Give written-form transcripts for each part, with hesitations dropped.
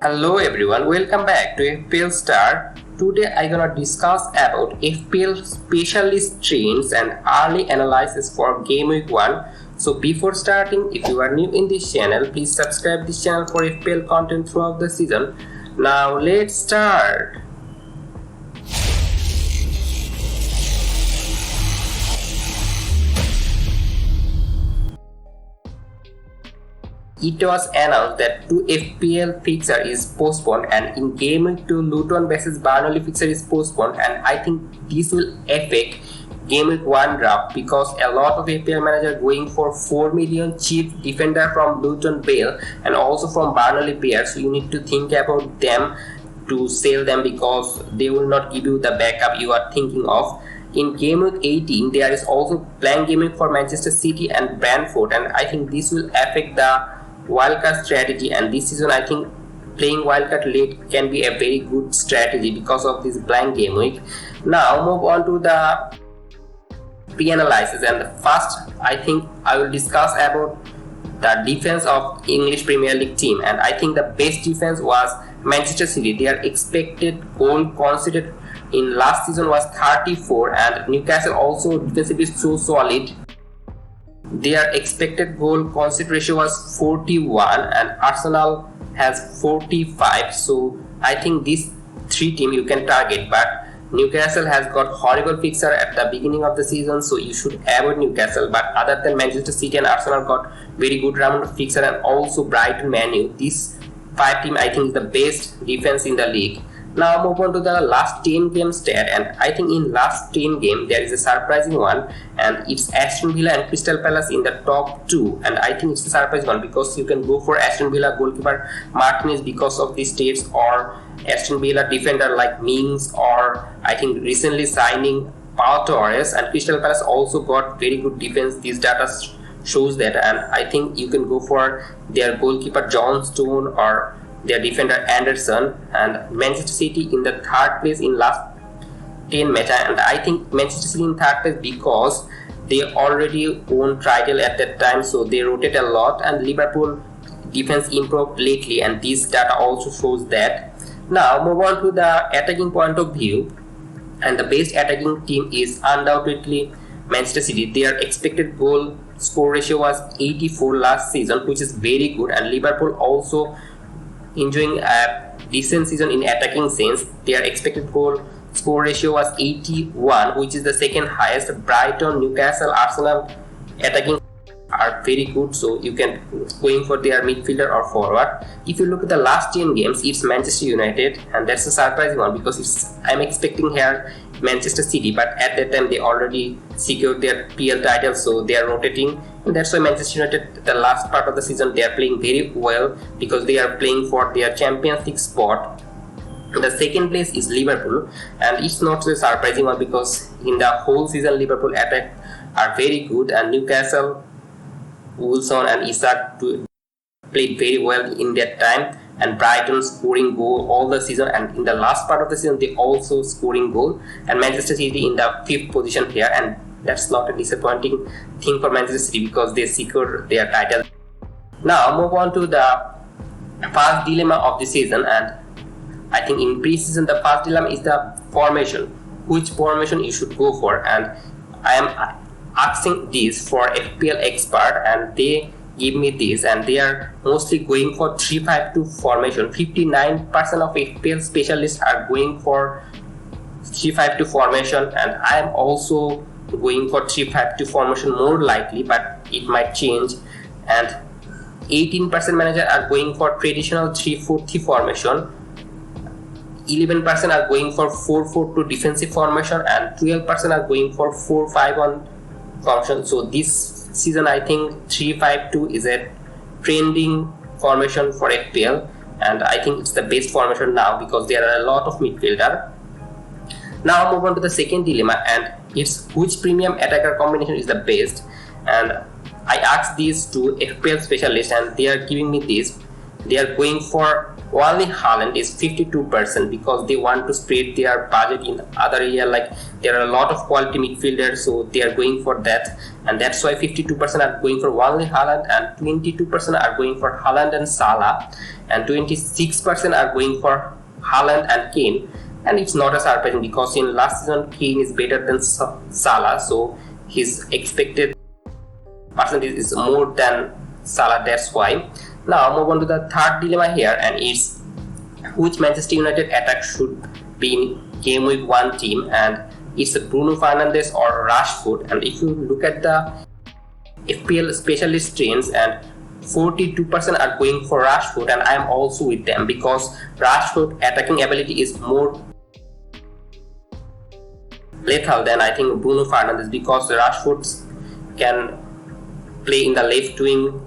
Hello everyone, welcome back to FPL STAR. Today I gonna discuss about FPL specialist trends and early analysis for Game Week 1. So before starting, if you are new in this channel, please subscribe this channel for FPL content throughout the season. Now let's start. It was announced that 2 FPL fixture is postponed, and in Game Week 2 Luton vs Burnley fixture is postponed, and I think this will affect Game Week 1 draft because a lot of FPL managers going for 4 million cheap defender from Luton Vale and also from Burnley players. So you need to think about them to sell them because they will not give you the backup you are thinking of. In Game Week 18 there is also blank game week for Manchester City and Brentford, and I think this will affect the wildcard strategy, and this season I think playing wildcard late can be a very good strategy because of this blank game week. Now move on to the pre-analysis, and first I think I will discuss about the defense of English Premier League team, and I think the best defense was Manchester City. Their expected goal conceded in last season was 34, and Newcastle also defensively so solid. Their expected goal concede ratio was 41 and Arsenal has 45, so I think these three teams you can target, but Newcastle has got horrible fixture at the beginning of the season, so you should avoid Newcastle. But other than Manchester City and Arsenal got very good round of fixture, and also Brighton, Man U, these 5 teams I think is the best defense in the league. Now move on to the last 10 game stat, and I think in last 10 game there is a surprising one, and it's Aston Villa and Crystal Palace in the top 2, and I think it's a surprising one because you can go for Aston Villa goalkeeper Martinez because of these stats, or Aston Villa defender like Mings, or I think recently signing Pau Torres, and Crystal Palace also got very good defense. This data shows that, and I think you can go for their goalkeeper John Stone or their defender Anderson. And Manchester City in the 3rd place in last 10 matches, and I think Manchester City in 3rd place because they already won title at that time, so they rotate a lot, and Liverpool defense improved lately, and this data also shows that. Now move on to the attacking point of view, and the best attacking team is undoubtedly Manchester City. Their expected goal score ratio was 84 last season, which is very good, and Liverpool also enjoying a decent season in attacking sense. Their expected goal score ratio was 81, which is the second highest. Brighton, Newcastle, Arsenal attacking are very good, so you can going for their midfielder or forward. If you look at the last 10 games, it's Manchester United, and that's a surprising one because I'm expecting here Manchester City, but at that time they already secured their PL title, so they are rotating, and that's why Manchester United the last part of the season they are playing very well because they are playing for their Champions League spot. The second place is Liverpool, and it's not so surprising one because in the whole season Liverpool attack are very good, and Newcastle, Wilson and Isak played very well in that time, and Brighton scoring goal all the season, and in the last part of the season they also scoring goal, and Manchester City in the 5th position here, and that's not a disappointing thing for Manchester City because they secured their title. Now move on to the first dilemma of the season, and I think in pre-season the first dilemma is the formation, which formation you should go for, and I am asking this for FPL expert, and they give me this, and they are mostly going for 3-5-2 formation. 59% of FPL specialists are going for 3-5-2 formation, and I am also going for 3-5-2 formation more likely, but it might change. And 18% manager are going for traditional 3-4-3 formation. 11% are going for 4-4-2 defensive formation, and 12% are going for 4-5-1 formation. So this season I think 3-5-2 is a trending formation for FPL, and I think it's the best formation now because there are a lot of midfielder. Now move on to the second dilemma, and it's which premium attacker combination is the best, and I asked these to FPL specialists, and they are giving me this. they are going for only Haaland is 52% because they want to spread their budget in other area. Like there are a lot of quality midfielders, so they are going for that, and that's why 52% are going for only Haaland, and 22% are going for Haaland and Salah, and 26% are going for Haaland and Kane. And it's not a surprising because in last season Kane is better than Salah, so his expected percentage is more than Salah. That's why. Now move on to the third dilemma here, and it's which Manchester United attack should be in game week 1 team, and it's Bruno Fernandes or Rashford. And if you look at the FPL specialist trends, and 42% are going for Rashford, and I am also with them because Rashford attacking ability is more lethal than I think Bruno Fernandes, because Rashford can play in the left wing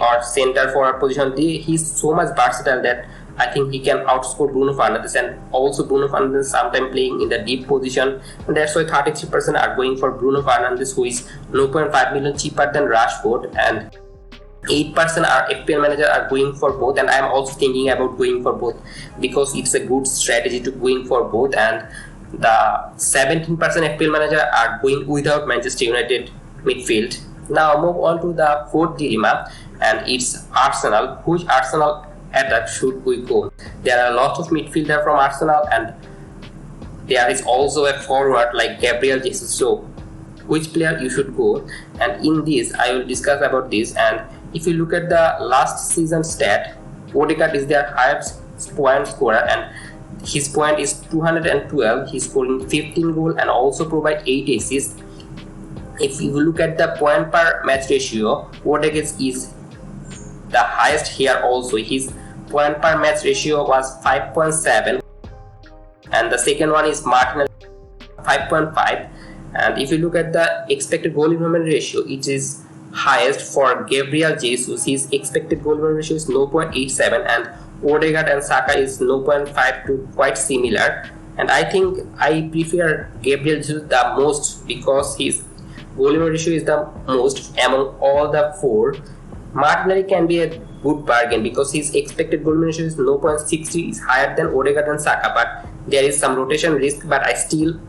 or center forward position. He's so much versatile that I think he can outscore Bruno Fernandes, and also Bruno Fernandes sometimes playing in the deep position, and that's why 33% are going for Bruno Fernandes, who is 0.5 million cheaper than Rashford, and 8% are FPL manager are going for both, and I am also thinking about going for both because it's a good strategy to going for both. And the 17% FPL manager are going without Manchester United midfield. Now move on to the fourth dilemma, and it's Arsenal. Which Arsenal attack should we go? There are a lot of midfielder from Arsenal, and there is also a forward like Gabriel Jesus. So which player you should go? And in this I will discuss about this. And if you look at the last season stat, Odegaard is their highest point scorer, and his point is 212. He's scoring 15 goals and also provide 8 assists. If you look at the point per match ratio, Odegaard is the highest here also. His point per match ratio was 5.7, and the second one is Martinelli 5.5. And if you look at the expected goal involvement ratio, it is highest for Gabriel Jesus. His expected goal involvement ratio is 0.87, and Odegaard and Saka is 0.52, quite similar. And I think I prefer Gabriel Jesus the most because his goal involvement ratio is the most among all the four. Martinelli can be a good bargain because his expected goal ratio is 0.60, is higher than Odegaard and Saka, but there is some rotation risk. But I still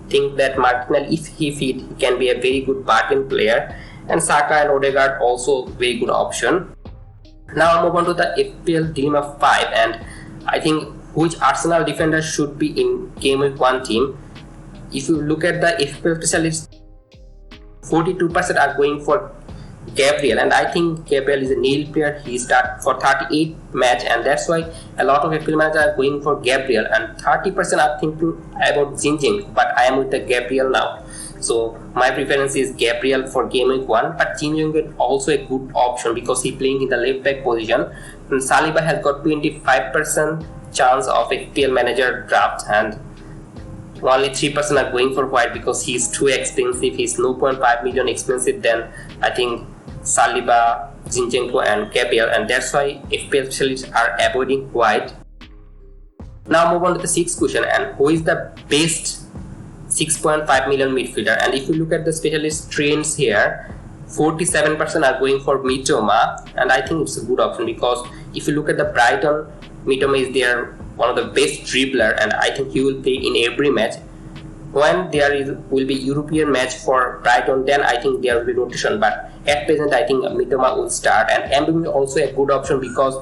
think that Martinelli, if he fit, he can be a very good bargain player, and Saka and Odegaard also very good option. Now I'll move on to the FPL Dilemma 5, and I think which Arsenal defender should be in game week 1 team. If you look at the FPL specialists, 42% are going for Gabriel, and I think Gabriel is a nail player. He started for 38 match, and that's why a lot of FPL managers are going for Gabriel, and 30% are thinking about Zinchenko, but I am with the Gabriel now. So my preference is Gabriel for game week 1, but Zinchenko is also a good option because he playing in the left back position. And Saliba has got 25% chance of FPL manager draft, and only 3% are going for White because he's too expensive. He's 0.5 million expensive than I think Saliba, Zinchenko and Gabriel, and that's why FPL specialists are avoiding White. Now move on to the 6th question, and who is the best 6.5 million midfielder? And if you look at the specialist trends here, 47% are going for Mitoma, and I think it's a good option because if you look at the Brighton, Mitoma is their one of the best dribbler, and I think he will play in every match. When there will be European match for Brighton, then I think there will be rotation, but at present I think Mitoma will start. And Mbeumo is also a good option because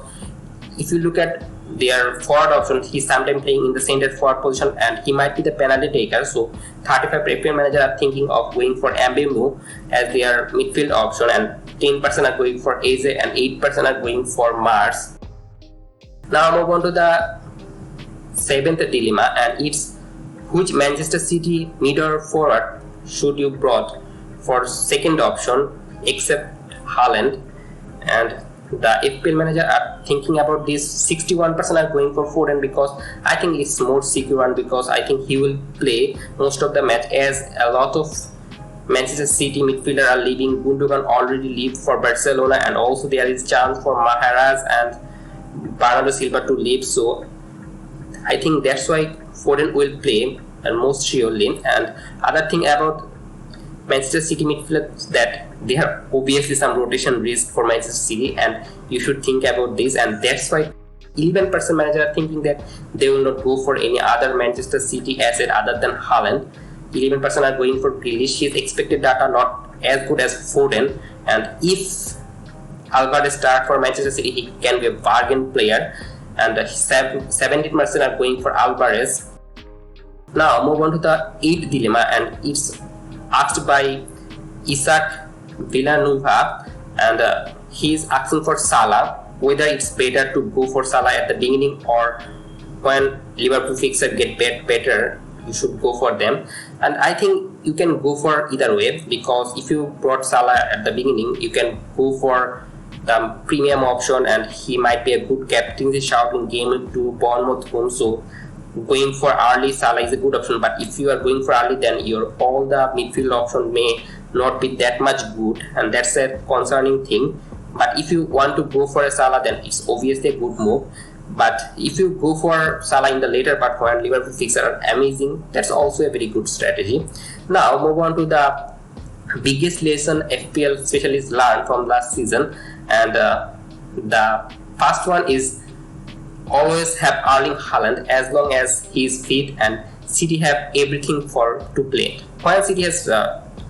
if you look at their forward option, he's sometimes playing in the center forward position, and he might be the penalty taker. So 35 FPL manager are thinking of going for Mbeumo as their midfield option, and 10% are going for Eze and 8% are going for Mars. Now move on to the 7th dilemma, and it's which Manchester City mid or forward should you brought for second option except Haaland. And the FPL manager are thinking about this. 61% are going for Foden because I think it's more secure one, because I think he will play most of the match, as a lot of Manchester City midfielder are leaving. Gundogan already leave for Barcelona, and also there is chance for Mahrez and Bernardo Silva to leave. So I think that's why Foden will play, and most surely. And other thing about Manchester City midfielders that they have obviously some rotation risk for Manchester City, and you should think about this, and that's why 11% manager are thinking that they will not go for any other Manchester City asset other than Haaland. 11% are going for Grealish. His expected data not as good as Foden, and if Alvarez start for Manchester City, he can be a bargain player, and 17% are going for Alvarez. Now move on to the 8th dilemma, and it's asked by Isaac Villanueva, and he is asking for Salah, whether it's better to go for Salah at the beginning or when Liverpool fixture get better, you should go for them. And I think you can go for either way, because if you brought Salah at the beginning, you can go for the premium option, and he might be a good captaincy shout in game week 2 Bournemouth home. So going for early Salah is a good option, but if you are going for early, then your all the midfield option may not be that much good, and that's a concerning thing. But if you want to go for a Salah, then it's obviously a good move. But if you go for Salah in the later part when Liverpool fixtures are amazing, that's also a very good strategy. Now move on to the biggest lesson FPL specialists learned from last season, and the first one is always have Erling Haaland as long as he is fit and City have everything to play. When City has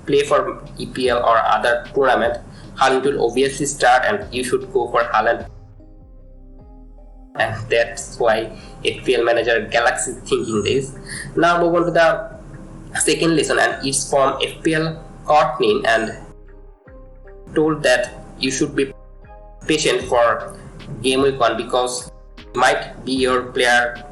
play for EPL or other tournament, Haaland will obviously start, and you should go for Haaland. And that's why FPL manager Galaxy is thinking this. Now move on to the second lesson, and it's from FPL Courtney, and told that you should be patient for game week 1, because might be your player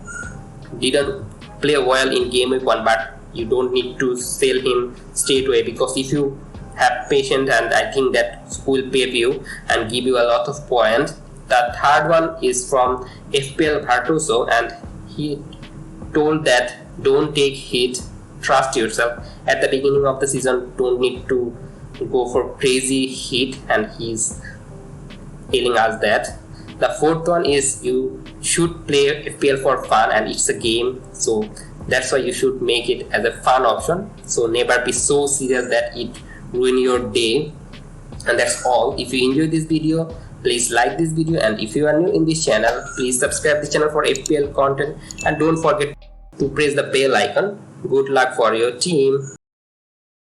didn't play well in game week 1, but you don't need to sell him straight away, because if you have patience, and I think that will pay you and give you a lot of points. The third one is from FPL Virtuoso, and he told that don't take hit, trust yourself. At the beginning of the season, don't need to go for crazy hit, and he's telling us that. The fourth one is you should play FPL for fun, and it's a game, so that's why you should make it as a fun option. So never be so serious that it ruin your day. And that's all. If you enjoyed this video, please like this video, and if you are new in this channel, please subscribe this channel for FPL content, and don't forget to press the bell icon. Good luck for your team.